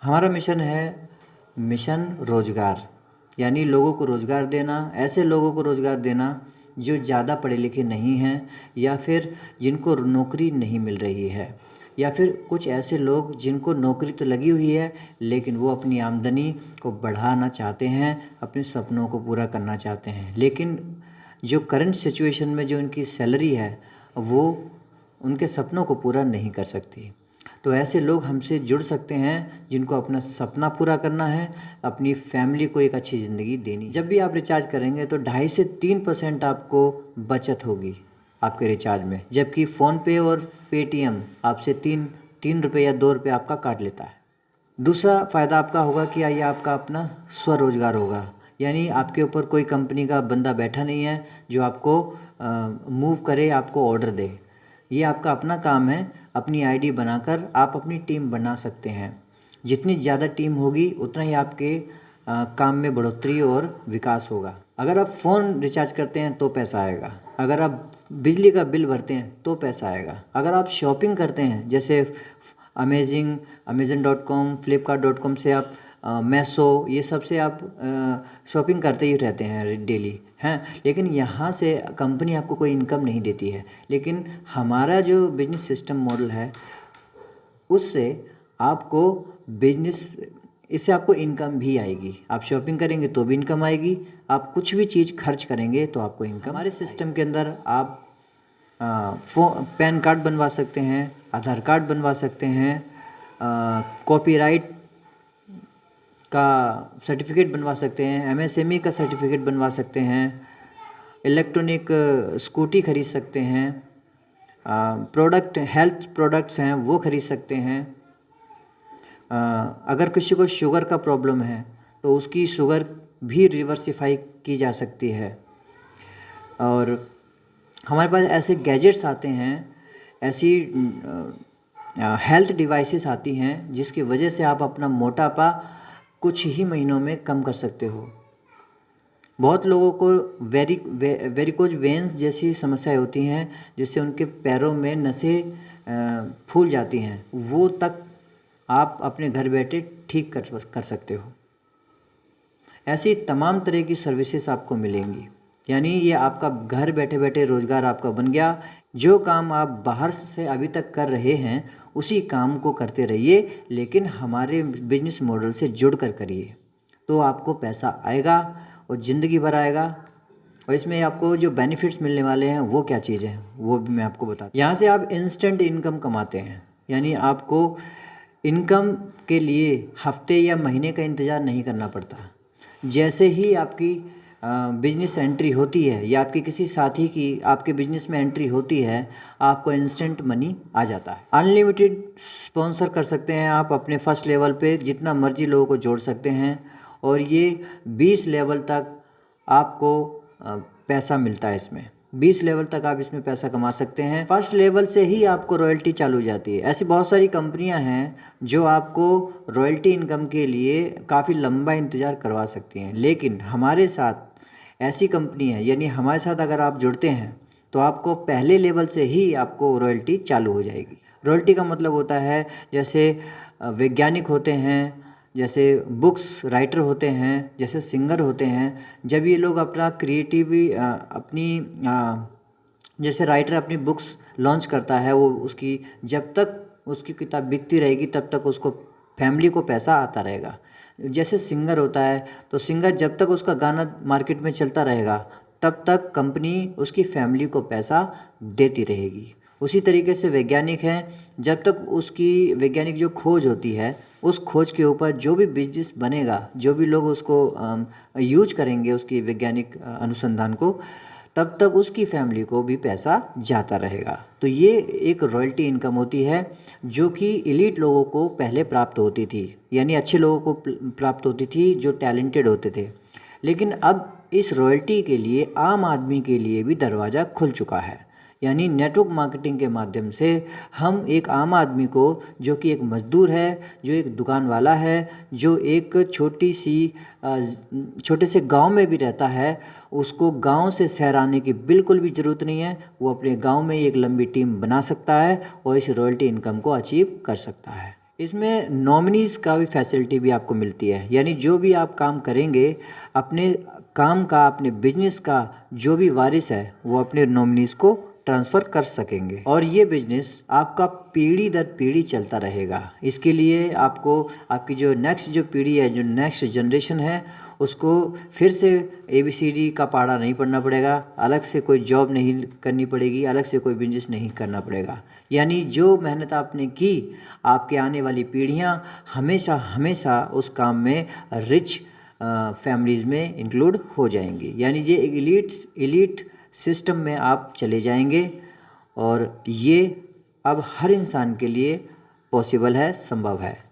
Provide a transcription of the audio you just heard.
हमारा मिशन है मिशन रोजगार, यानी लोगों को रोजगार देना, ऐसे लोगों को रोजगार देना जो ज़्यादा पढ़े लिखे नहीं हैं या फिर जिनको नौकरी नहीं मिल रही है, या फिर कुछ ऐसे लोग जिनको नौकरी तो लगी हुई है लेकिन वो अपनी आमदनी को बढ़ाना चाहते हैं, अपने सपनों को पूरा करना चाहते हैं, लेकिन जो करंट सिचुएशन में जो उनकी सैलरी है वो उनके सपनों को पूरा नहीं कर सकती। तो ऐसे लोग हमसे जुड़ सकते हैं जिनको अपना सपना पूरा करना है, अपनी फैमिली को एक अच्छी ज़िंदगी देनी। जब भी आप रिचार्ज करेंगे तो 2.5 से 3% आपको बचत होगी आपके रिचार्ज में, जबकि फ़ोनपे और पेटीएम आपसे तीन रुपये या 2 रुपये आपका काट लेता है। दूसरा फ़ायदा आपका होगा कि ये आपका अपना स्वरोजगार होगा, यानी आपके ऊपर कोई कंपनी का बंदा बैठा नहीं है जो आपको मूव करे, आपको ऑर्डर दे। ये आपका अपना काम है। अपनी आईडी बनाकर आप अपनी टीम बना सकते हैं। जितनी ज़्यादा टीम होगी उतना ही आपके काम में बढ़ोतरी और विकास होगा। अगर आप फ़ोन रिचार्ज करते हैं तो पैसा आएगा, अगर आप बिजली का बिल भरते हैं तो पैसा आएगा, अगर आप शॉपिंग करते हैं जैसे अमेज़न.com, फ्लिपकार्ट.com से आप मैसो, ये सब से आप शॉपिंग करते ही रहते हैं डेली हैं, लेकिन यहाँ से कंपनी आपको कोई इनकम नहीं देती है। लेकिन हमारा जो बिजनेस सिस्टम मॉडल है उससे आपको इससे आपको इनकम भी आएगी। आप शॉपिंग करेंगे तो भी इनकम आएगी, आप कुछ भी चीज़ खर्च करेंगे तो आपको इनकम। हमारे सिस्टम के अंदर आप पैन कार्ड बनवा सकते हैं, आधार कार्ड बनवा सकते हैं, कॉपीराइट का सर्टिफिकेट बनवा सकते हैं, एमएसएमई का सर्टिफिकेट बनवा सकते हैं, इलेक्ट्रॉनिक स्कूटी खरीद सकते हैं, हेल्थ प्रोडक्ट्स हैं वो खरीद सकते हैं। अगर किसी को शुगर का प्रॉब्लम है तो उसकी शुगर भी रिवर्सिफाई की जा सकती है। और हमारे पास ऐसे गैजेट्स आते हैं, ऐसी हेल्थ डिवाइसेस आती हैं जिसकी वजह से आप अपना मोटापा कुछ ही महीनों में कम कर सकते हो। बहुत लोगों को वेरिकोज वेन्स जैसी समस्याएं होती हैं जिससे उनके पैरों में नसें फूल जाती हैं, वो तक आप अपने घर बैठे ठीक कर सकते हो। ऐसी तमाम तरह की सर्विसेज आपको मिलेंगी, यानी ये आपका घर बैठे बैठे रोज़गार आपका बन गया। जो काम आप बाहर से अभी तक कर रहे हैं उसी काम को करते रहिए, लेकिन हमारे बिजनेस मॉडल से जुड़ कर करिए तो आपको पैसा आएगा और ज़िंदगी भर आएगा। और इसमें आपको जो बेनिफिट्स मिलने वाले हैं वो क्या चीज़ें हैं वो भी मैं आपको बताता हूँ। यहाँ से आप इंस्टेंट इनकम कमाते हैं, यानी आपको इनकम के लिए हफ्ते या महीने का इंतज़ार नहीं करना पड़ता। जैसे ही आपकी बिजनेस एंट्री होती है या आपके किसी साथी की आपके बिजनेस में एंट्री होती है, आपको इंस्टेंट मनी आ जाता है। अनलिमिटेड स्पॉन्सर कर सकते हैं आप अपने फर्स्ट लेवल पे, जितना मर्जी लोगों को जोड़ सकते हैं और ये 20 लेवल तक आपको पैसा मिलता है। इसमें 20 लेवल तक आप इसमें पैसा कमा सकते हैं। फर्स्ट लेवल से ही आपको रॉयल्टी चालू हो जाती है। ऐसी बहुत सारी कंपनियां हैं जो आपको रॉयल्टी इनकम के लिए काफ़ी लंबा इंतज़ार करवा सकती हैं, लेकिन हमारे साथ ऐसी कंपनी है, यानी हमारे साथ अगर आप जुड़ते हैं तो आपको पहले लेवल से ही आपको रॉयल्टी चालू हो जाएगी। रॉयल्टी का मतलब होता है जैसे वैज्ञानिक होते हैं, जैसे बुक्स राइटर होते हैं, जैसे सिंगर होते हैं, जब ये लोग अपना जैसे राइटर अपनी बुक्स लॉन्च करता है, वो उसकी जब तक उसकी किताब बिकती रहेगी तब तक उसको फैमिली को पैसा आता रहेगा। जैसे सिंगर होता है तो सिंगर जब तक उसका गाना मार्केट में चलता रहेगा तब तक कंपनी उसकी फैमिली को पैसा देती रहेगी। उसी तरीके से वैज्ञानिक हैं, जब तक उसकी वैज्ञानिक जो खोज होती है उस खोज के ऊपर जो भी बिजनेस बनेगा, जो भी लोग उसको यूज करेंगे उसकी वैज्ञानिक अनुसंधान को, तब तक उसकी फैमिली को भी पैसा जाता रहेगा। तो ये एक रॉयल्टी इनकम होती है जो कि एलीट लोगों को पहले प्राप्त होती थी, यानी अच्छे लोगों को प्राप्त होती थी जो टैलेंटेड होते थे। लेकिन अब इस रॉयल्टी के लिए आम आदमी के लिए भी दरवाज़ा खुल चुका है, यानी नेटवर्क मार्केटिंग के माध्यम से हम एक आम आदमी को, जो कि एक मजदूर है, जो एक दुकान वाला है, जो एक छोटे से गांव में भी रहता है, उसको गांव से शहर आने की बिल्कुल भी ज़रूरत नहीं है। वो अपने गांव में एक लंबी टीम बना सकता है और इस रॉयल्टी इनकम को अचीव कर सकता है। इसमें नॉमिनीज़ का भी फैसिलिटी भी आपको मिलती है, यानी जो भी आप काम करेंगे अपने काम का, अपने बिजनेस का जो भी वारिस है वो अपने नॉमिनीज़ को ट्रांसफ़र कर सकेंगे और ये बिजनेस आपका पीढ़ी दर पीढ़ी चलता रहेगा। इसके लिए आपको आपकी जो नेक्स्ट जो पीढ़ी है, जो नेक्स्ट जनरेशन है, उसको फिर से ABCD का पढ़ा नहीं पढ़ना पड़ेगा, अलग से कोई जॉब नहीं करनी पड़ेगी, अलग से कोई बिजनेस नहीं करना पड़ेगा। यानी जो मेहनत आपने की, आपके आने वाली पीढ़ियां हमेशा हमेशा उस काम में रिच फैमिलीज़ में इंक्लूड हो जाएंगी। यानी ये एक एलीट सिस्टम में आप चले जाएंगे और ये अब हर इंसान के लिए पॉसिबल है, संभव है।